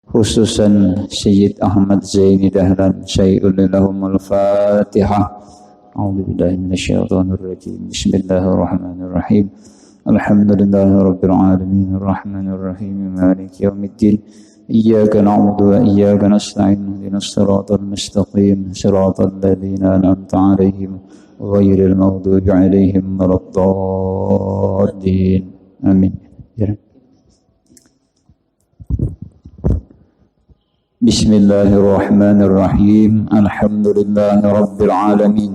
khususan Sayyid Ahmad Zaini Dahlan syai'un lahumul Fatihah. A'udzubillahi minasyaitonir rajim. Bismillahirrahmanirrahim. Alhamdulillahirabbil alamin arrahmanir rahim maliki yaumiddin. Iyyaka na'budu wa iyyaka nasta'in ihdinas siratal mustaqim siratal ladzina an'amta 'alaihim ghairil maghdubi 'alaihim waladdallin. Amin. Bismillahirrahmanirrahim. Alhamdulillahi rabbil alamin.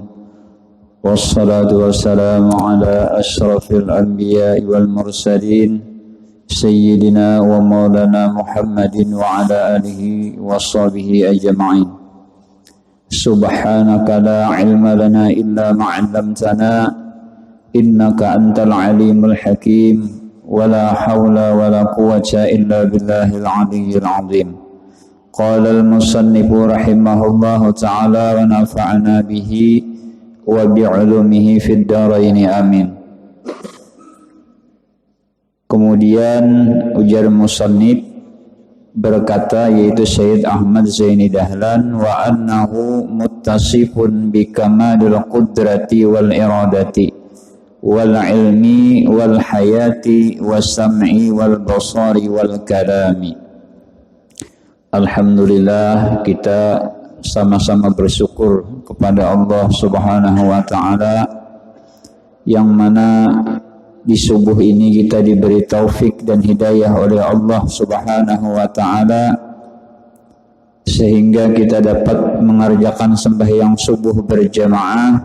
Wassalatu wassalamu ala asyrafil anbiya'i wal mursalin sayyidina wa maulana Muhammadin wa ala alihi wa sahbihi ajma'in. Subhanaka la ilma lana illa ma 'allamtana innaka antal alimul hakim. Wala hawla wala quwwata illa billahil aliyyil azim. Qala al-musannifu rahimahullahu ta'ala wa nafa'ana bihi wa bi'ulumihi fid dharaini amin. Kemudian ujar musannif berkata, yaitu Sayyid Ahmad Zaini Dahlan, wa annahu muttasifun bi kamalil qudrati wal iradati wal ilmi wal hayati was sam'i wal basari wal kalami. Alhamdulillah, kita sama-sama bersyukur kepada Allah Subhanahu wa ta'ala yang mana di subuh ini kita diberi taufik dan hidayah oleh Allah Subhanahu wa ta'ala sehingga kita dapat mengerjakan sembahyang subuh berjamaah,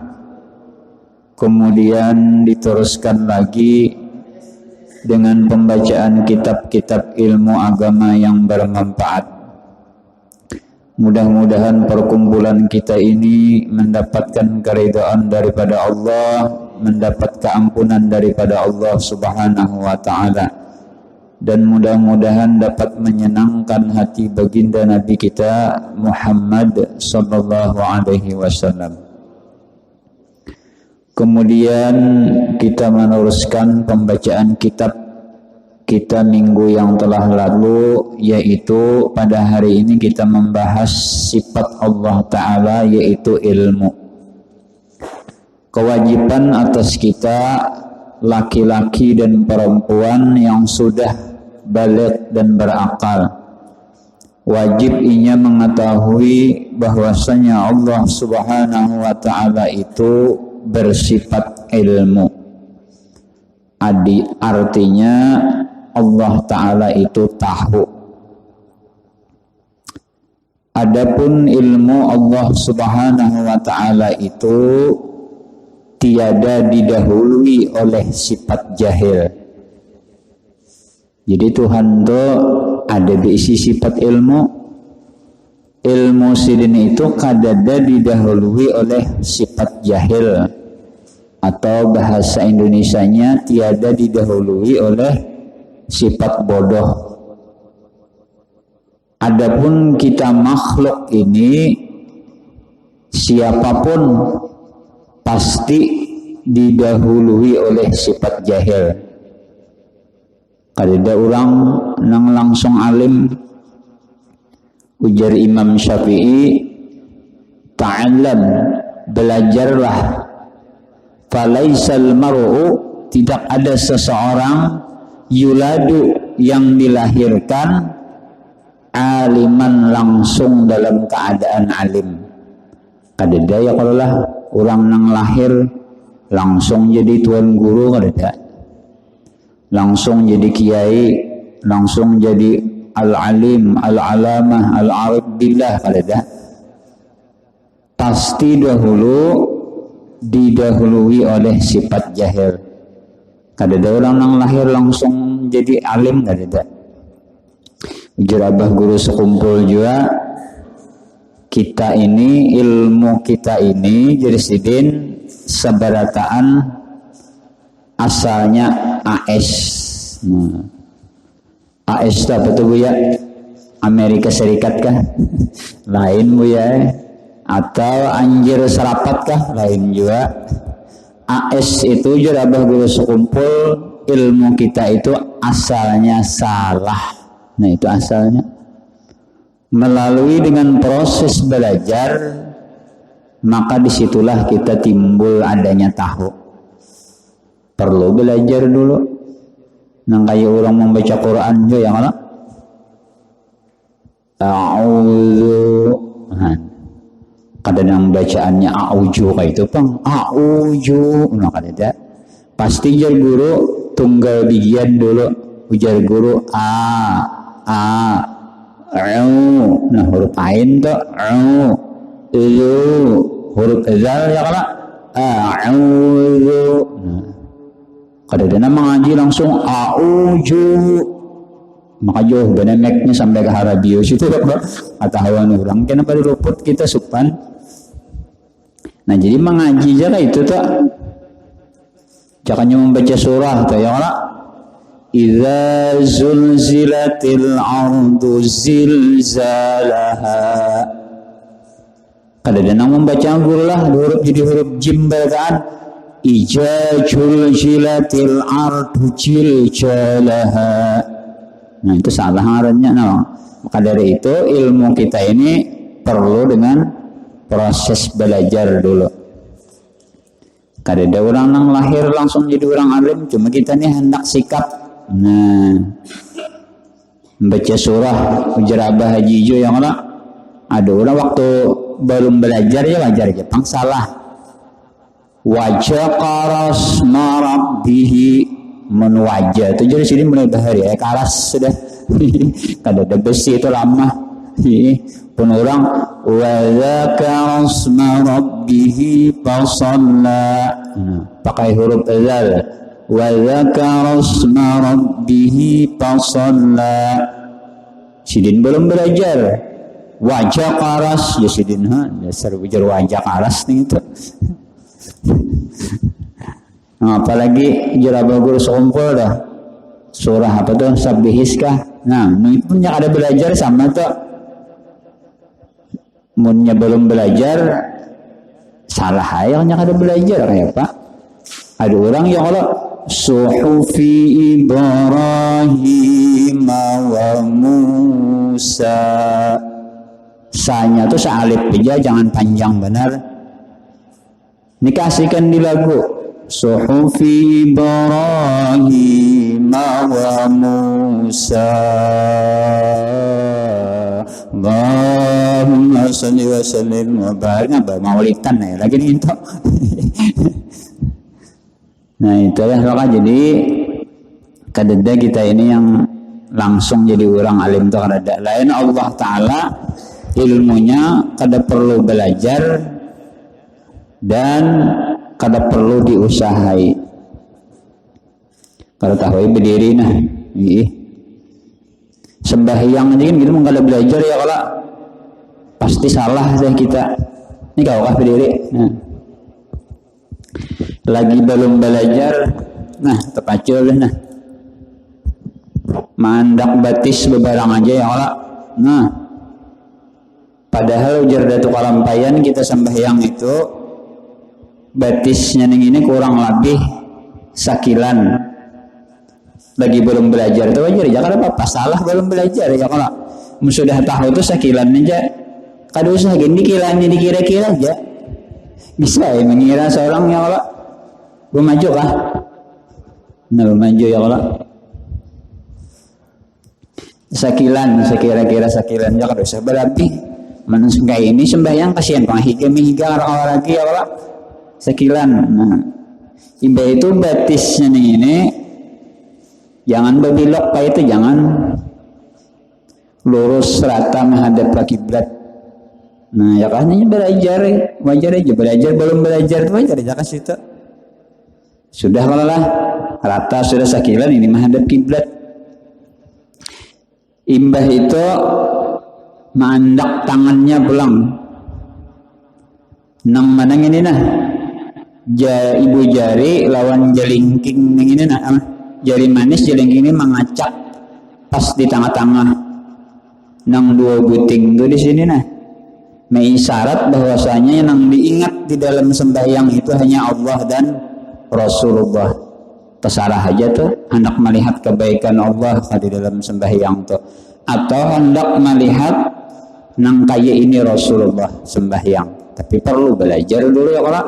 kemudian diteruskan lagi dengan pembacaan kitab-kitab ilmu agama yang bermanfaat. Mudah-mudahan perkumpulan kita ini mendapatkan keridhaan daripada Allah, mendapat keampunan daripada Allah Subhanahu wa ta'ala, dan mudah-mudahan dapat menyenangkan hati baginda Nabi kita Muhammad sallallahu alaihi wasallam. Kemudian kita meneruskan pembacaan kitab kita minggu yang telah lalu, yaitu pada hari ini kita membahas sifat Allah Ta'ala, yaitu ilmu. Kewajiban atas kita laki-laki dan perempuan yang sudah baligh dan berakal, wajib ianya mengetahui bahwasanya Allah Subhanahu wa ta'ala itu bersifat ilmu. Artinya Allah Ta'ala itu tahu. Adapun ilmu Allah Subhanahu wa ta'ala itu tiada didahului oleh sifat jahil. Jadi Tuhan itu ada diisi sifat ilmu. Ilmu sidin itu kadada didahului oleh sifat jahil, atau bahasa Indonesianya tiada didahului oleh sifat bodoh. Adapun kita makhluk ini, siapapun pasti didahului oleh sifat jahil. Kadada orang nang langsung alim. Ujar Imam Syafi'i, ta'allam, belajarlah. Falaisal mar'u, tidak ada seseorang yuladu yang dilahirkan aliman langsung dalam keadaan alim. Kadada ya kalau lah orang nang lahir langsung jadi tuan guru, kadada langsung jadi kiai, langsung jadi al-alim, al-alamah, al-arif billah, kadada. Pasti didahului oleh sifat jahil. Kadada orang nang lahir langsung jadi alim, kadada. Ujar abah guru sekumpul juga, kita ini, ilmu kita ini jadi sidin seberataan asalnya AS. Nah, AS itu apa tuh Bu ya? Amerika Serikat kah? Lain Bu ya. Atau anjir serapat kah? Lain juga. AS itu juga abah guru sekumpul, ilmu kita itu asalnya salah. Nah itu asalnya. melalui dengan proses belajar, maka disitulah kita timbul adanya tahu. Perlu belajar dulu. Nang kayak orang membaca Quran juga yang mana? A'udzu. Kadang bacaannya a'udzu kayak itu pang a'udzu. Nah kada pasti jar guru tunggal bigian dulu. Ujar guru a nah huruf ain tuh huruf zal ya kala a'udzu. Kadang mengaji langsung a'udzu, maka jauh benemeknya sampai ke harabius itu kata hawan orang kenapa diluput kita supan. Nah jadi mengaji aja itu tuh jangan membaca surah tuh ya kala idza zulzilatil ardu zilzalaha. Kadang membaca guru lah huruf jadi huruf jim bacaan ija zulzilatil ardu zilzalaha. Nah itu salah ngarannya. Nah, maka dari itu ilmu kita ini perlu dengan proses belajar dulu. Kada ada orang yang lahir langsung jadi orang alim, cuma kita nih hendak sikap. Nah, membaca surah ujar abah haji jo yang mana? Ada orang waktu belum belajar ya wajar aja, pang salah. Wajah karas marabbihi menwajah itu jadi sini mulai bahari ya karas sudah kada ada besi itu lama pun orang wadzakara asma rabbih fasalla pakai huruf zal wadzakara asma rabbih fasalla. Sidin belum belajar wajah karas ya sidin dasar ujar wajah karas nih itu. Nah, apalagi jeraba guru sekumpul dah surah apa tuh sabbihiskah. Nah ini pun yang ada belajar sama tuh munnya belum belajar salah yang ada belajar kayak apa ada orang yang kalau suhufi Ibrahim wa Musa sanya tuh sealif aja jangan panjang benar dikasihkan di lagu suhufi Ibrahim wa Musa Allahumma salli wa sallim wa barik maulidan ya lagi nih itu. Nah itulah maka jadi kadada kita ini yang langsung jadi orang alim tuh kadada lain Allah Ta'ala ilmunya kada perlu belajar dan kada perlu diusahai. Kalau tahu berdiri nah, sembahyang aja kan gitu kada belajar ya kalau pasti salah deh kita. Ini kau kah berdiri. Nah. Lagi belum belajar, nah terpacul deh nah. Mandak batis bebarang aja ya kalau. Nah. Padahal ujar Datuk Kalampayan kita sembahyang itu batisnya ini kurang lebih sakilan. Lagi belum belajar itu wajar ya karena apa salah belum belajar ya kalau sudah tahu itu sakilan aja kada usah gini kilanya dikira-kira aja bisa ya mengira seorang ya kalau belum maju kah belum maju ya kalau sakilan sekira-kira sakilan ya kada usah berarti manusia ini sembahyang kasihan panghiga orang lagi ya kalau sekilan. Nah, imba itu batisnya ini jangan berbelok kayak itu, jangan lurus rata menghadap ke kiblat. Nah, ya kan hanya belajar, wajar aja belajar belum belajar itu wajar aja kasih itu. Sudah kalau lah rata sudah sekilan ini menghadap kiblat. Imbah itu mandak tangannya pulang. Nang manang ini nah. Ibu jari lawan jelingking yang ini nah jari manis jelingking ini mengacak pas di tengah-tengah nang dua buting tuh di sini nah mengisyarat bahwasanya yang diingat di dalam sembahyang itu hanya Allah dan Rasulullah. Terserah aja tuh hendak melihat kebaikan Allah di dalam sembahyang tuh atau hendak melihat nang kaya ini Rasulullah sembahyang. Tapi perlu belajar dulu ya kalau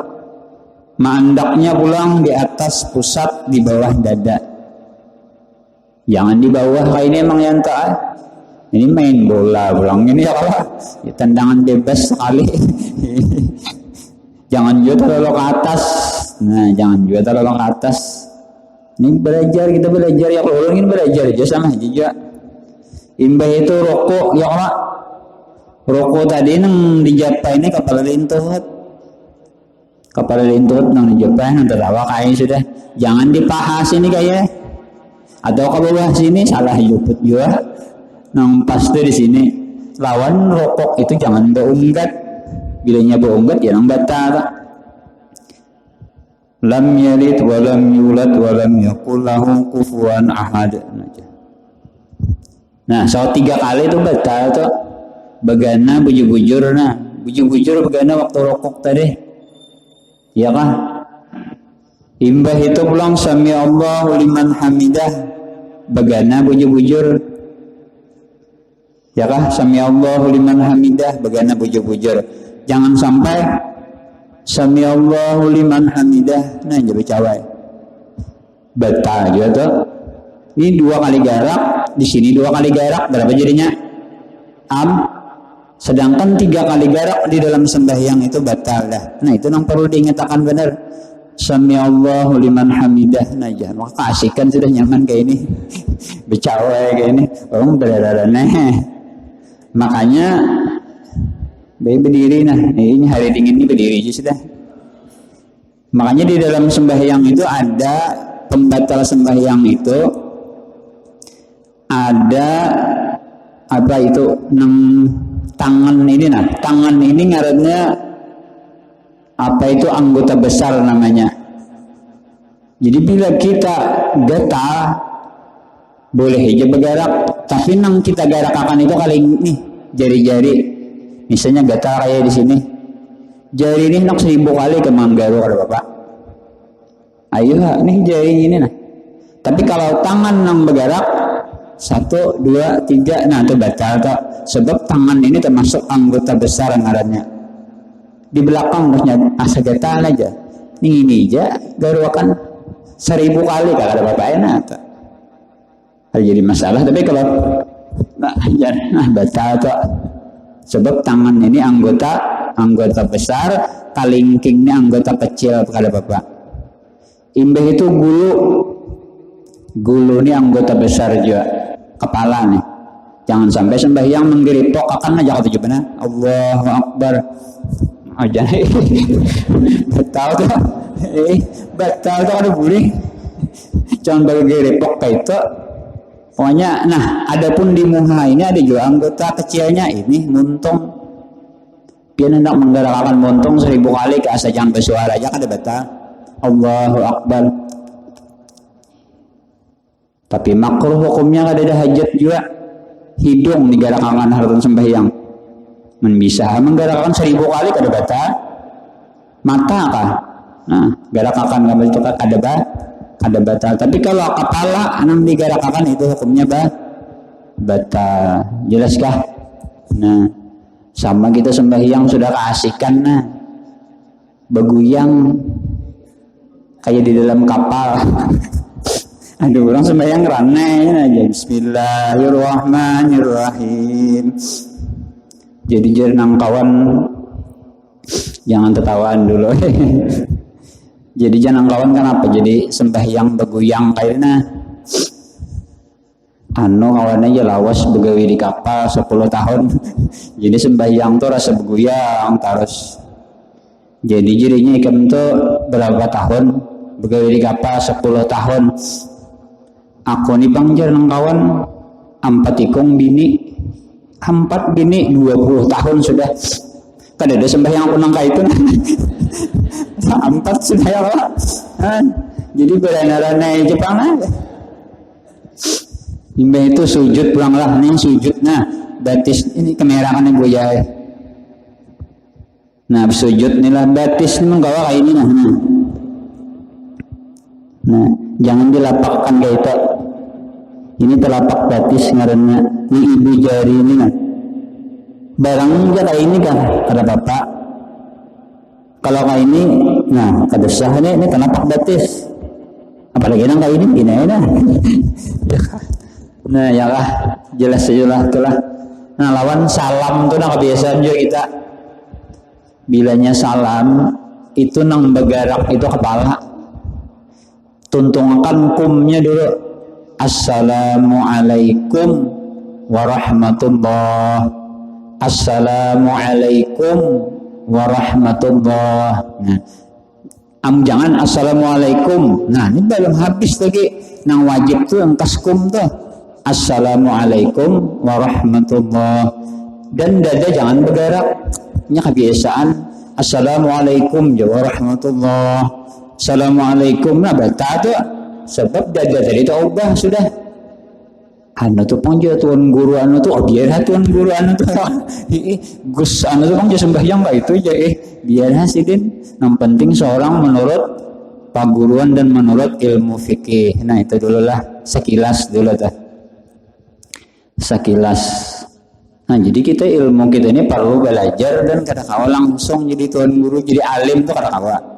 mandaknya pulang di atas pusat, di bawah dada. Jangan di bawah kayak ini emang yang tak. Ini main bola pulang ini ya kalau ya, tendangan bebas sekali. Jangan juga terlalu ke atas. Nah, jangan juga terlalu ke atas. Ini belajar, kita belajar ya kalau ini belajar aja sama aja. Imbah itu rokok ya kalau rokok tadi nang di Jepang ini kepala lintuh. Kepala lintuh nang di Jepang nang tertawa kayak sudah. Jangan dipahas ini kayak. Atau ke bawah sini salah juput juga. Nang pasti di sini lawan rokok itu jangan beunggat. Bilanya beunggat ya nang batal. Lam yalid wa lam yulad wa lam yakul lahu kufuwan ahad. Nah, so 3 kali itu batal tuh. Bagana bujur-bujur nah. Bujur-bujur bagana waktu rokok tadi. Ya kan? Imbah itu pulang sami Allahu liman hamidah. Bagana bujur-bujur. Ya kah? Sami Allahu liman hamidah, bagana bujur-bujur. Jangan sampai sami Allahu liman hamidah, nah jadi cawai. Batal juga tuh. Ini 2 kali garak, di sini 2 kali garak, berapa jadinya? Sedangkan 3 kali garak di dalam sembahyang itu batal dah. Nah itu yang perlu diingatkan benar. Sami Allahu liman hamidah, nah jangan maka asik kan sudah nyaman kayak ini. Bercawai kayak ini, orang berada-ada makanya berdiri nah ini hari dingin ini berdiri aja sudah. Makanya di dalam sembahyang itu ada pembatal sembahyang itu ada apa itu tangan ini nah tangan ini ngarannya apa itu anggota besar namanya. Jadi bila kita gatal boleh aja bergerak, tapi nang kita gerak akan itu kali nih jari-jari, misalnya gatal kayak di sini, jari ini nak 1000 kali ke manggaru kalau bapak. Ayo nih jari ini nah. Tapi kalau tangan nang bergerak 1, 2, 3, nah itu batal tuh. Sebab tangan ini termasuk anggota besar ngarannya. Di belakang harusnya asa gatal aja. Ini aja garuakan 1000 kali kalau ada bapak enak tuh. Jadi masalah, tapi kalau batal tuh sebab tangan ini anggota besar, kalingking ini anggota kecil pada bapak. Imbah itu gulu ini anggota besar juga, kepala nih. Jangan sampai sembahyang menggeripok akan aja kata jubana Allahu Akbar aja. Batal tuh, batal tuh ada boleh. Jangan bagi geripok kayak itu. Pokoknya, nah, adapun di muha ini ada juga anggota kecilnya ini muntung. Dia hendak menggerakkan muntung 1000 kali ke asa jangan bersuara aja kan ada batal. Allahu Akbar. Tapi makruh hukumnya ada hajat juga. Hidung digerakkan harus sembahyang. Bisa menggerakkan 1000 kali kada batal. Mata kah? Nah, gerakkan kamu itu ada batal. Tapi kalau kepala anang digerakkan itu hukumnya batal. Jelaskah? Nah, sama kita sembahyang sudah keasikan nah. Beguyang kayak di dalam kapal. Aduh, orang sembahyang ranai aja. Bismillahirrahmanirrahim. Jadi jenang kawan jangan tertawaan dulu. Jadi jangan kawan kenapa? Jadi sembahyang beguyang kayaknya. Kawan aja lawas begawi di kapal 10 tahun. Jadi sembahyang tuh rasa beguyang terus. Jadi jadinya ikan tuh berapa tahun begawi di kapal 10 tahun. Aku nih bang jangan kawan 4 bini 20 tahun sudah. Kada ada sembahyang aku nangka itu. 4 sudah ya Pak. Jadi berana-rana Jepang aja. Imbah itu sujud pulanglah nih sujud nah batis ini kemerakannya buaya. Nah sujud inilah batis menggawa kayak ini nah jangan dilapakkan kayak itu. Ini telapak batis ngarannya ini ibu jari ini nah. barang kayak ini kan ada bapak. Kalau kayak ini, nah kada sah ini kenapa batis? Apalagi nang kayak ini nah. Nah ya lah, jelas lah itulah. Nah lawan salam tuh nah kebiasaan juga kita. Bilanya salam itu nang bergerak itu kepala. Tuntungkan kumnya dulu. Assalamualaikum warahmatullah. Assalamualaikum warahmatullah. Nah, jangan assalamualaikum. Nah, ini belum habis lagi. Nang wajib tuh yang kaskum tuh. Assalamualaikum warahmatullah. Dan dada jangan bergerak. Ini kebiasaan. Assalamualaikum warahmatullah. Assalamualaikum. Nah, bata tuh. Sebab dada tadi itu ubah sudah. Anu tuh pangja tuan guru anu tuh biar tuan guru anu tuh Gus anu tuh pangja sembahyang gak itu aja biar hasidin. Yang penting seorang menurut paguruan dan menurut ilmu fikih. Nah itu dulu lah sekilas dulu dah. Sekilas. Nah jadi kita ilmu kita ini perlu belajar dan kadang-kadang langsung jadi tuan guru jadi alim tuh kadang-kadang.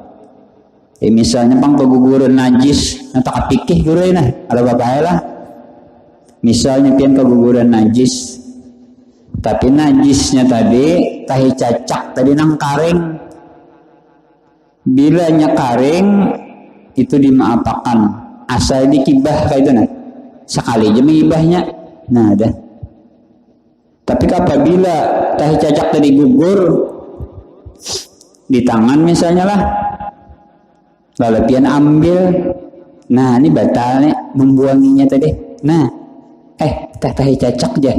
Misalnya pang paguruan najis atau fikih guru ini ada bapaknya lah. Misalnya pian keguguran najis, tapi najisnya tadi tahi cacak tadi nang karing. Bila karing itu dimaafkan. Asal dikibah kayak itu nah. Sekali aja mengibahnya. Nah ada. Tapi apabila tahi cacak tadi gugur di tangan misalnya lah, lalu pian ambil. Nah ini batal nih membuanginya tadi. Nah tahi cacak aja.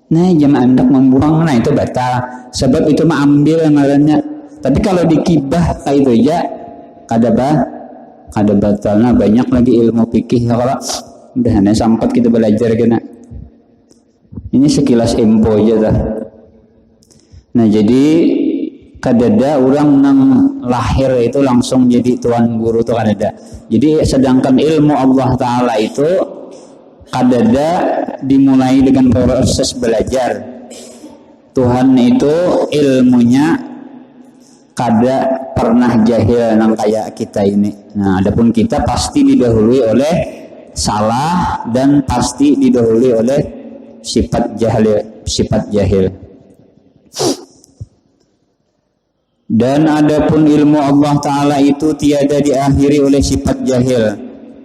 Nah jam hendak membuang, nah itu batal. Sebab itu mah ambil ngarannya. Tapi kalau dikibah kayak itu aja, kada batal. Nah banyak lagi ilmu fikih kalau udah hanya sempat kita belajar kena. Ini sekilas info aja dah. Nah jadi kadada orang nang lahir itu langsung jadi tuan guru tuh kadada. Jadi sedangkan ilmu Allah Ta'ala itu kadada dimulai dengan proses belajar. Tuhan itu ilmunya kada pernah jahil nang kayak kita ini. Nah, adapun kita pasti didahului oleh salah dan pasti didahului oleh sifat jahil. Dan adapun ilmu Allah Ta'ala itu tiada diakhiri oleh sifat jahil.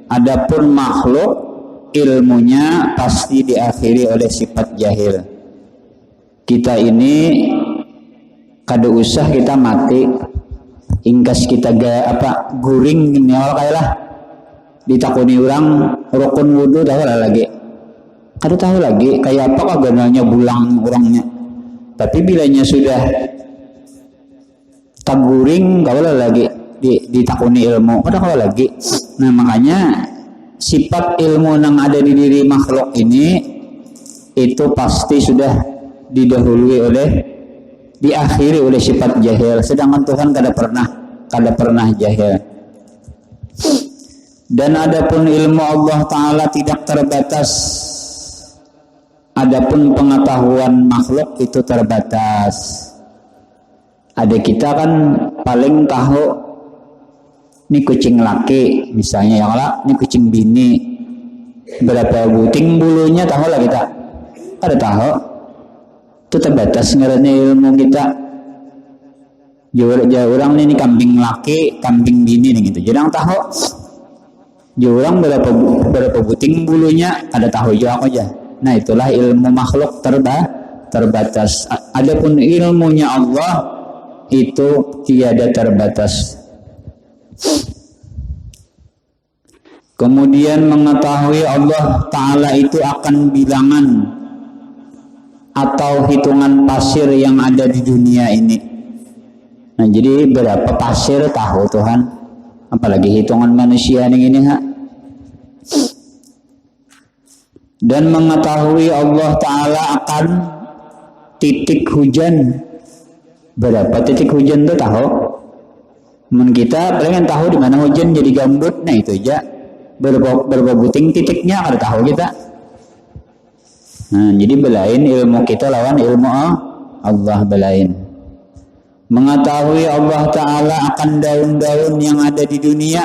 Adapun makhluk ilmunya pasti diakhiri oleh sifat jahil. Kita ini kada usah kita mati ingkas kita guring nyawa kayak lah ditakuni orang rukun wudu tahu lah lagi kada tahu lagi kayak apa kagananya bulang orangnya. Tapi bilanya sudah taguring kau lah lagi ditakuni ilmu kada kau lagi. Nah makanya sifat ilmu yang ada di diri makhluk ini itu pasti sudah diakhiri oleh sifat jahil. Sedangkan Tuhan kada pernah jahil. Dan adapun ilmu Allah Ta'ala tidak terbatas. Adapun pengetahuan makhluk itu terbatas. Ada kita kan paling tahu ini kucing laki misalnya ya lah, ini kucing bini berapa buting bulunya tahu lah kita. Ada tahu itu terbatas ngarannya ilmu kita. Jauh orang ini kambing laki kambing bini nih gitu jarang tahu. Jauh orang berapa buting bulunya ada tahu juga aja. Nah itulah ilmu makhluk terbatas. Adapun ilmunya Allah itu tiada terbatas. Kemudian mengetahui Allah Ta'ala itu akan bilangan atau hitungan pasir yang ada di dunia ini. Nah jadi berapa pasir tahu Tuhan, apalagi hitungan manusia ini Dan mengetahui Allah Ta'ala akan titik hujan. Berapa titik hujan itu tahu? Kita paling tahu di mana hujan jadi gambut. Nah itu aja berapa buting titiknya kada tahu kita. Nah jadi belain ilmu kita lawan Allah belain. Mengetahui Allah Ta'ala akan daun-daun yang ada di dunia.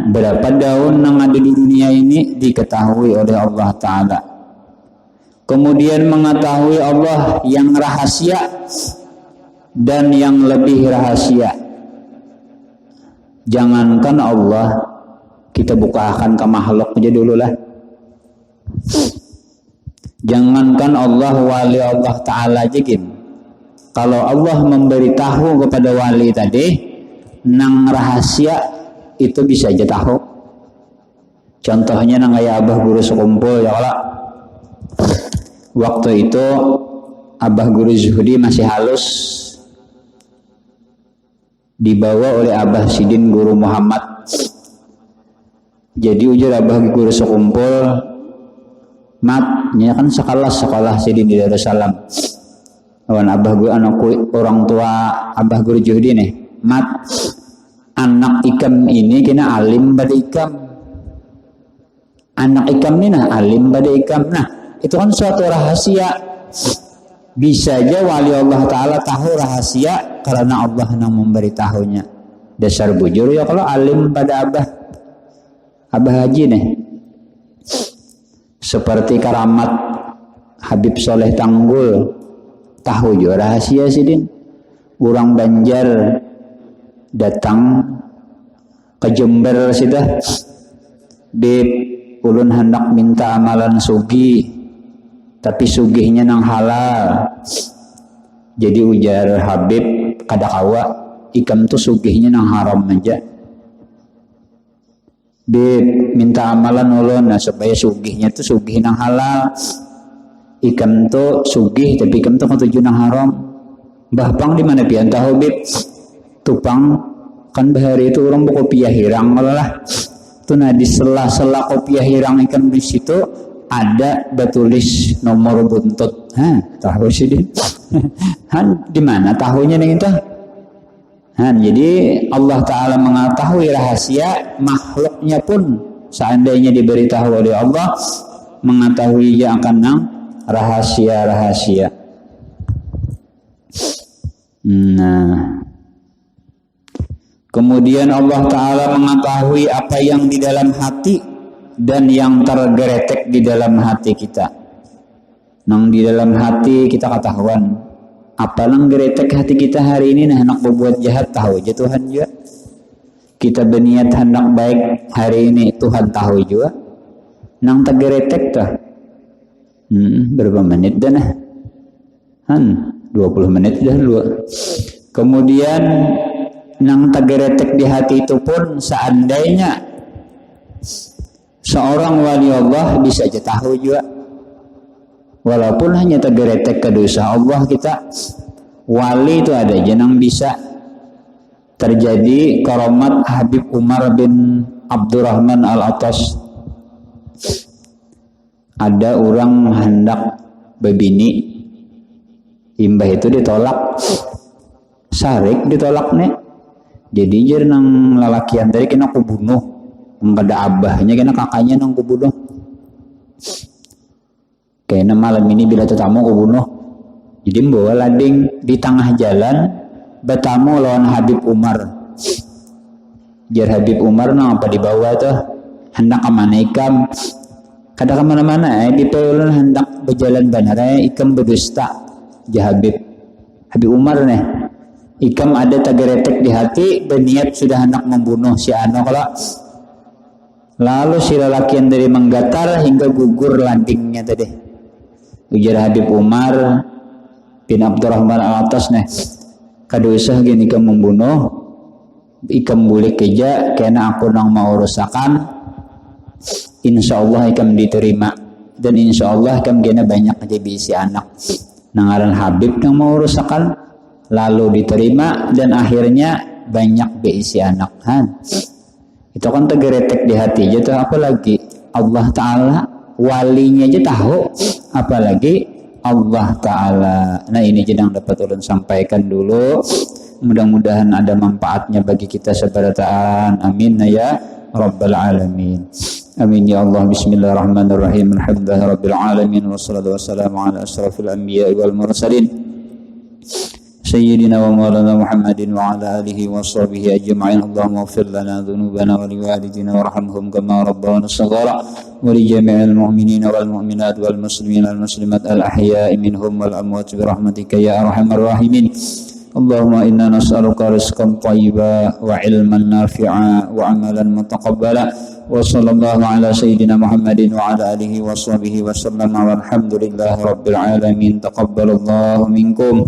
Berapa daun yang ada di dunia ini diketahui oleh Allah Ta'ala. Kemudian mengetahui Allah yang rahasia dan yang lebih rahasia. Jangankan Allah, kita bukakan ke makhluk aja dulu lah. Jangankan Allah, wali Allah Ta'ala aja gini. Kalau Allah memberitahu kepada wali tadi nang rahasia, itu bisa aja tahu. Contohnya nang kayak abah guru sekumpul ya Allah. Waktu itu abah guru Zuhdi masih halus, dibawa oleh abah Sidin guru Muhammad. Jadi ujar abah guru sekumpul, matnya kan sekolah Sidin di Darussalam. Awan abah guru anakku orang tua abah guru Zuhdi nih, mat anak ikam ini kena alim pada ikam. Anak ikam ini nah alim pada ikam. Nah, itu kan suatu rahasia. Bisa aja wali Allah Ta'ala tahu rahasia karena Allah yang memberitahunya. Dasar bujur ya kalau alim pada abah haji nih. Seperti karamat Habib Soleh Tanggul, tahu juga rahasia sih din. Orang Banjar datang ke Jember sudah di ulun hendak minta amalan sugi, tapi sugihnya nang halal. Jadi ujar Habib kada kawa ikam tuh sugihnya nang haram aja. Bib minta amalan ulun nah, supaya sugihnya tuh sugih nang halal. Ikam tuh sugih tapi ikam tuh ketujuh nang haram. Mbah Pang di mana pian tahu Bib? Tupang kan bahari itu orang kopiah hirang malah tuh nah di sela-sela kopiah hirang ikan di situ ada bertulis nomor buntut. Tahu sih di di mana tahunya nih itu? Jadi Allah Ta'ala mengetahui rahasia, makhluknya pun seandainya diberitahu oleh Allah mengetahui yang akan rahasia-rahasia. Nah, kemudian Allah Ta'ala mengetahui apa yang di dalam hati dan yang tergeretek di dalam hati kita. Nang di dalam hati kita ketahuan. Apa yang geretek hati kita hari ini nah hendak berbuat jahat tahu aja Tuhan juga. Kita berniat hendak baik hari ini Tuhan tahu juga. Nang tergeretek tuh. Berapa menit dah nah? 20 menit dah dulu. Kemudian nang tergeretek di hati itu pun seandainya seorang wali Allah bisa aja tahu juga. Walaupun hanya tergeretek ke dosa Allah kita, wali itu ada aja nang bisa terjadi karamat Habib Umar bin Abdurrahman Al-Atas. Ada orang hendak berbini, imbah itu ditolak, sarik ditolak nih. Jadi jer nang lalakian dari kena kubunuh, ada abahnya kena kakaknya nang kubunuh. Kayaknya malam ini bila tetamu kubunuh. Jadi bawa lading di tengah jalan bertamu lawan Habib Umar. Jar Habib Umar nang apa dibawa tuh hendak kemana ikam? Kada kemana-mana di pelun hendak berjalan benar ikam berdusta. Ja Habib Umar nih. Ikam ada tageretek di hati berniat sudah hendak membunuh si Ano kalau lalu si lelakian dari menggatar hingga gugur landingnya tadi. Ujar Habib Umar bin Abdurrahman Al-Atas nih kadosa gini ikam membunuh ikam boleh keja karena aku nang mau rusakan insyaallah ikam diterima dan insyaallah ikam gena banyak aja bisi anak nangaran Habib yang mau rusakan lalu diterima dan akhirnya banyak beisi anak. Itu kan tergeretek di hati aja, apalagi Allah Ta'ala walinya aja tahu, apalagi Allah Ta'ala. Nah ini yang dapat ulun sampaikan dulu, mudah-mudahan ada manfaatnya bagi kita seberataan, amin ya rabbal alamin. Amin ya Allah. Bismillahirrahmanirrahim. Alhamdulillahirabbil alamin wassalatu wassalamu ala asyrafil anbiya'i wal mursalin sayyidina wa maulana Muhammadin wa ala alihi wa sahbihi ajma'in. Allahumma ighfir lana dhunubana wa liwalidina warhamhum kama rabbana shaghara wa li jami'il mu'minina wal mu'minat wal muslimina wal muslimat al ahya'i minhum wal amwat bi rahmatika ya arhamar rahimin. Allahumma inna nas'aluka rizqan thayyiban wa ilman nafi'a wa amalan mutaqabbala wa sallallahu ala sayyidina Muhammadin wa ala alihi wa sahbihi wa sallam walhamdulillahi rabbil alamin. Taqabbalallahu minkum.